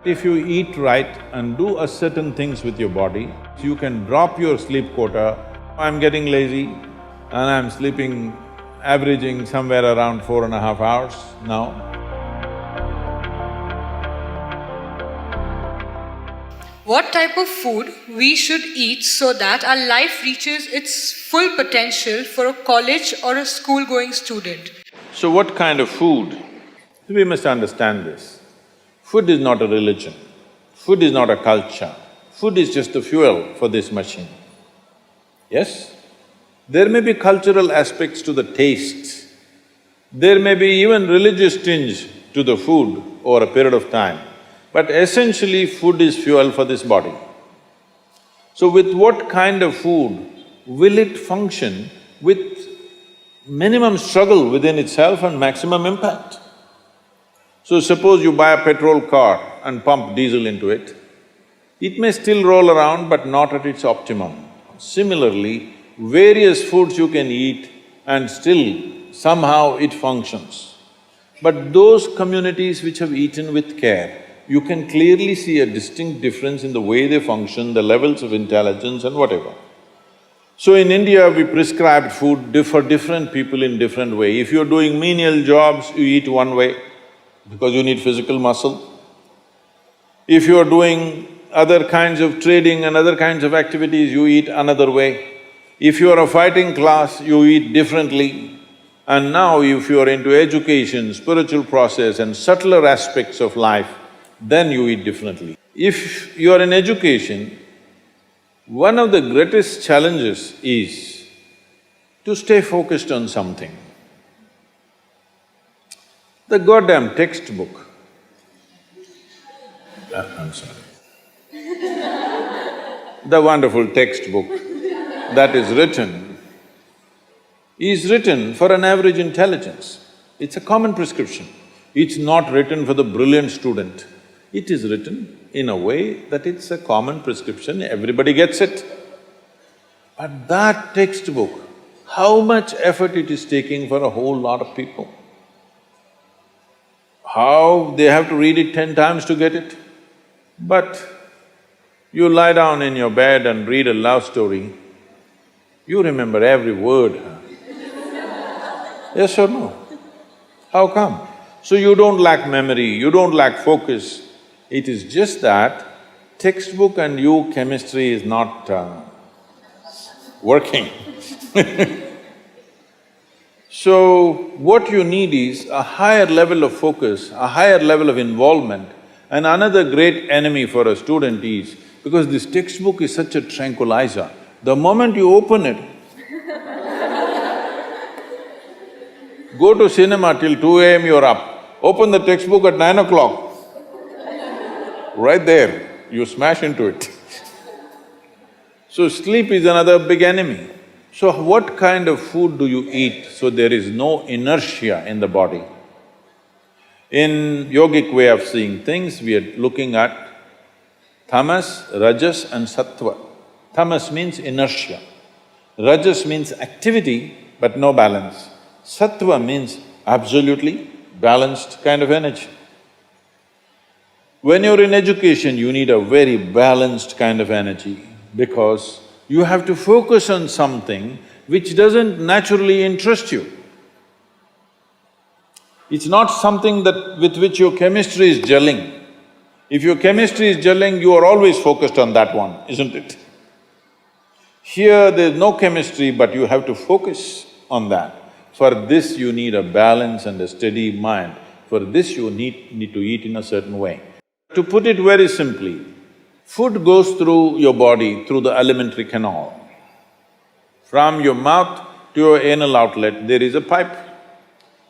If you eat right and do a certain things with your body, you can drop your sleep quota. I'm getting lazy and I'm sleeping, averaging somewhere around 4.5 hours now. What type of food we should eat so that our life reaches its full potential for a college or a school-going student? So what kind of food? We must understand this. Food is not a religion, food is not a culture, food is just the fuel for this machine. Yes? There may be cultural aspects to the taste, there may be even religious tinge to the food over a period of time, but essentially food is fuel for this body. So with what kind of food will it function with minimum struggle within itself and maximum impact? So suppose you buy a petrol car and pump diesel into it, it may still roll around but not at its optimum. Similarly, various foods you can eat and still somehow it functions. But those communities which have eaten with care, you can clearly see a distinct difference in the way they function, the levels of intelligence and whatever. So in India, we prescribed food for different people in different way. If you're doing menial jobs, you eat one way because you need physical muscle. If you're doing other kinds of trading and other kinds of activities, you eat another way. If you're a fighting class, you eat differently. And now if you're into education, spiritual process and subtler aspects of life, then you eat differently. If you're in education, one of the greatest challenges is to stay focused on something. The goddamn textbook, I'm sorry, the wonderful textbook that is written for an average intelligence. It's a common prescription. It's not written for the brilliant student. It is written in a way that it's a common prescription, everybody gets it. But that textbook, how much effort it is taking for a whole lot of people? How they have to read it 10 times to get it? But you lie down in your bed and read a love story, you remember every word, huh? Yes or no? How come? So you don't lack memory, you don't lack focus. It is just that textbook and you chemistry is not working. So what you need is a higher level of focus, a higher level of involvement. And another great enemy for a student is, because this textbook is such a tranquilizer, the moment you open it, go to cinema till 2 a.m. you're up, open the textbook at 9 o'clock, right there, you smash into it. So sleep is another big enemy. So what kind of food do you eat so there is no inertia in the body? In yogic way of seeing things, we are looking at tamas, rajas and sattva. Tamas means inertia, rajas means activity but no balance, sattva means absolutely balanced kind of energy. When you're in education, you need a very balanced kind of energy because you have to focus on something which doesn't naturally interest you. It's not something with which your chemistry is gelling. If your chemistry is gelling, you are always focused on that one, isn't it? Here there's no chemistry, but you have to focus on that. For this you need a balance and a steady mind. For this you need to eat in a certain way. To put it very simply, food goes through your body through the alimentary canal. From your mouth to your anal outlet, there is a pipe.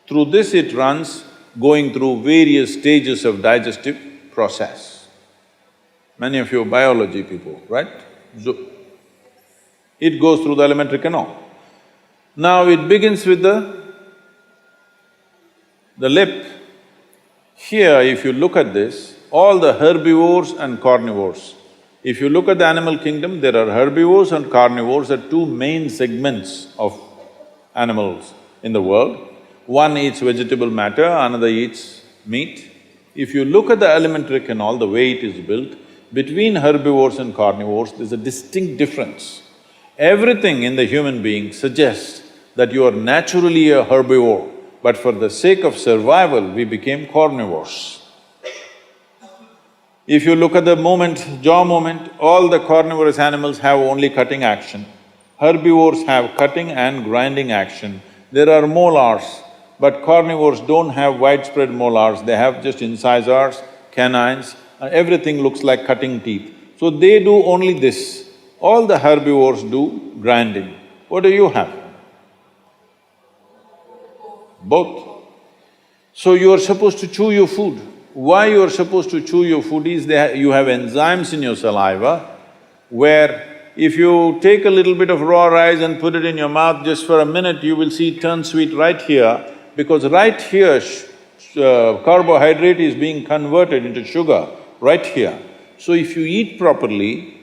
Through this it runs, going through various stages of digestive process. Many of you are biology people, right? So, it goes through the alimentary canal. Now it begins with the lip. Here, if you look at this, all the herbivores and carnivores. If you look at the animal kingdom, there are herbivores and carnivores are two main segments of animals in the world. One eats vegetable matter, another eats meat. If you look at the elementary canal, the way it is built, between herbivores and carnivores, there's a distinct difference. Everything in the human being suggests that you are naturally a herbivore, but for the sake of survival, we became carnivores. If you look at the jaw movement, all the carnivorous animals have only cutting action. Herbivores have cutting and grinding action. There are molars, but carnivores don't have widespread molars, they have just incisors, canines, and everything looks like cutting teeth. So they do only this. All the herbivores do grinding. What do you have? Both. So you are supposed to chew your food. Why you are supposed to chew your food is you have enzymes in your saliva where if you take a little bit of raw rice and put it in your mouth just for a minute, you will see it turn sweet right here, because right here carbohydrate is being converted into sugar, right here. So if you eat properly,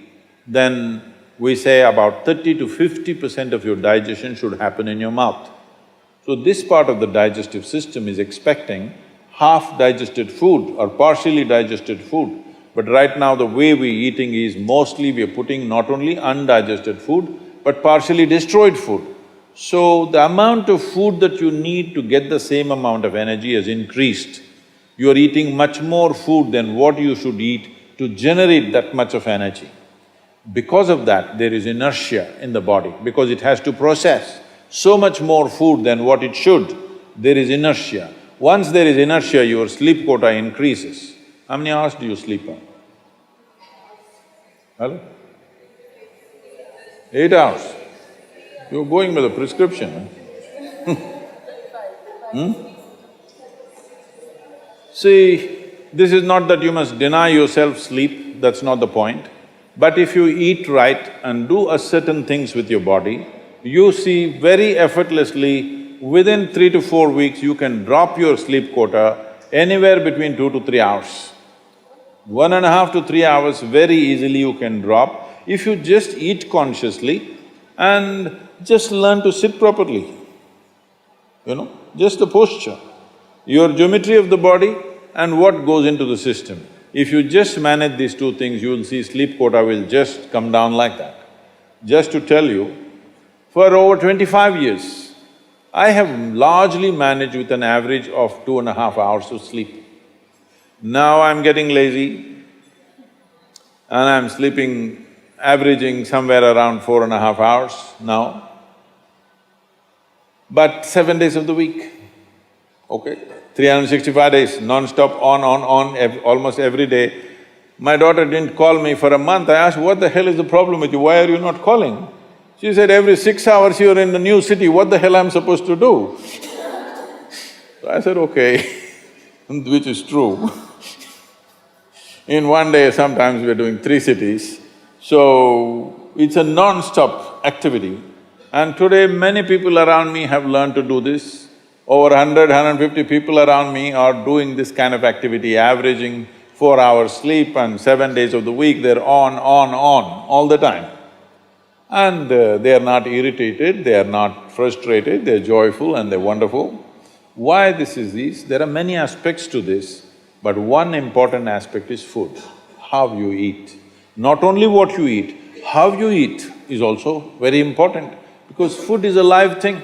then we say about 30 to 50% of your digestion should happen in your mouth. So this part of the digestive system is expecting half-digested food or partially digested food. But right now the way we're eating is mostly we're putting not only undigested food, but partially destroyed food. So the amount of food that you need to get the same amount of energy has increased. You are eating much more food than what you should eat to generate that much of energy. Because of that, there is inertia in the body, because it has to process so much more food than what it should, there is inertia. Once there is inertia, your sleep quota increases. How many hours do you sleep on? Hello? 8 hours. You're going by the prescription, huh? See, this is not that you must deny yourself sleep, that's not the point. But if you eat right and do a certain things with your body, you see very effortlessly, within 3 to 4 weeks, you can drop your sleep quota anywhere between 2 to 3 hours. 1.5 to 3 hours very easily you can drop if you just eat consciously and just learn to sit properly, just the posture, your geometry of the body and what goes into the system. If you just manage these two things, you will see sleep quota will just come down like that. Just to tell you, for over 25 years, I have largely managed with an average of 2.5 hours of sleep. Now I'm getting lazy and I'm sleeping, averaging somewhere around 4.5 hours now, but 7 days of the week, okay? 365 days, non-stop, on, almost every day. My daughter didn't call me for a month. I asked, what the hell is the problem with you? Why are you not calling? She said, every 6 hours you're in a new city, what the hell I'm supposed to do? So I said, okay, which is true. In one day, sometimes we're doing 3 cities, so it's a non-stop activity. And today, many people around me have learned to do this. Over 100, 150 people around me are doing this kind of activity, averaging 4 hours sleep and 7 days of the week, they're on, all the time. And they are not irritated, they are not frustrated, they're joyful and they're wonderful. Why this is this? There are many aspects to this, but one important aspect is food, how you eat. Not only what you eat, how you eat is also very important, because food is a live thing.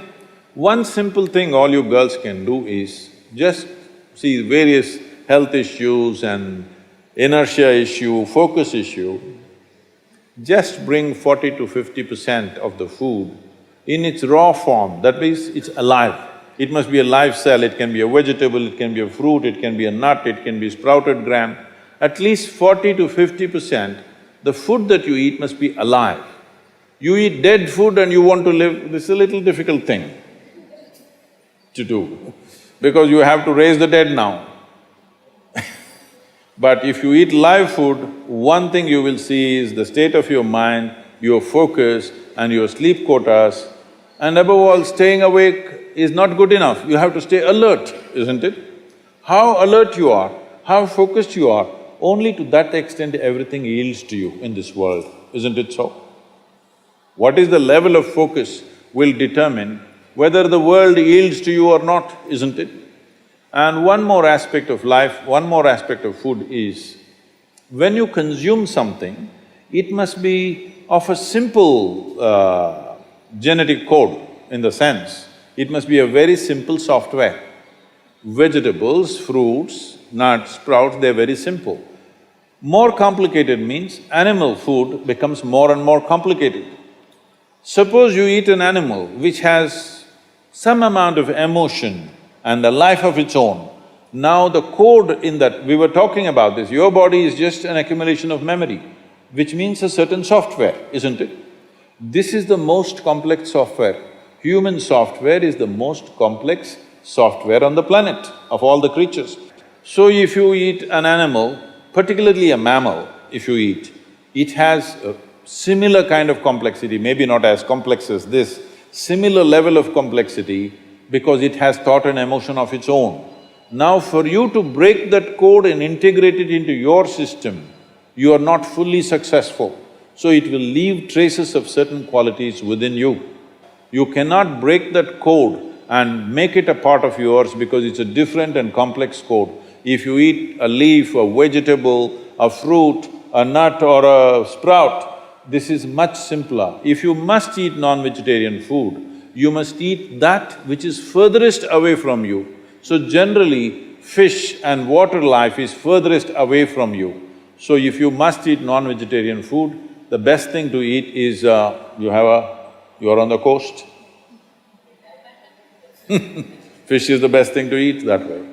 One simple thing all you girls can do is just see various health issues and inertia issue, focus issue, just bring 40 to 50% of the food in its raw form, that means it's alive. It must be a live cell, it can be a vegetable, it can be a fruit, it can be a nut, it can be sprouted gram. At least 40 to 50%, the food that you eat must be alive. You eat dead food and you want to live, this is a little difficult thing to do, because you have to raise the dead now. But if you eat live food, one thing you will see is the state of your mind, your focus and your sleep quotas, and above all, staying awake is not good enough, you have to stay alert, isn't it? How alert you are, how focused you are, only to that extent everything yields to you in this world, isn't it so? What is the level of focus will determine whether the world yields to you or not, isn't it? And one more aspect of life, one more aspect of food is, when you consume something, it must be of a simple genetic code, in the sense, it must be a very simple software. Vegetables, fruits, nuts, sprouts, they're very simple. More complicated means animal food becomes more and more complicated. Suppose you eat an animal which has some amount of emotion and a life of its own. Now the code in that… we were talking about this, your body is just an accumulation of memory, which means a certain software, isn't it? This is the most complex software. Human software is the most complex software on the planet of all the creatures. So if you eat an animal, particularly a mammal, if you eat, it has a similar kind of complexity, maybe not as complex as this, similar level of complexity because it has thought and emotion of its own. Now for you to break that code and integrate it into your system, you are not fully successful. So it will leave traces of certain qualities within you. You cannot break that code and make it a part of yours because it's a different and complex code. If you eat a leaf, a vegetable, a fruit, a nut or a sprout, this is much simpler. If you must eat non-vegetarian food, you must eat that which is furthest away from you. So generally, fish and water life is furthest away from you. So if you must eat non-vegetarian food, the best thing to eat is you're on the coast. Fish is the best thing to eat that way.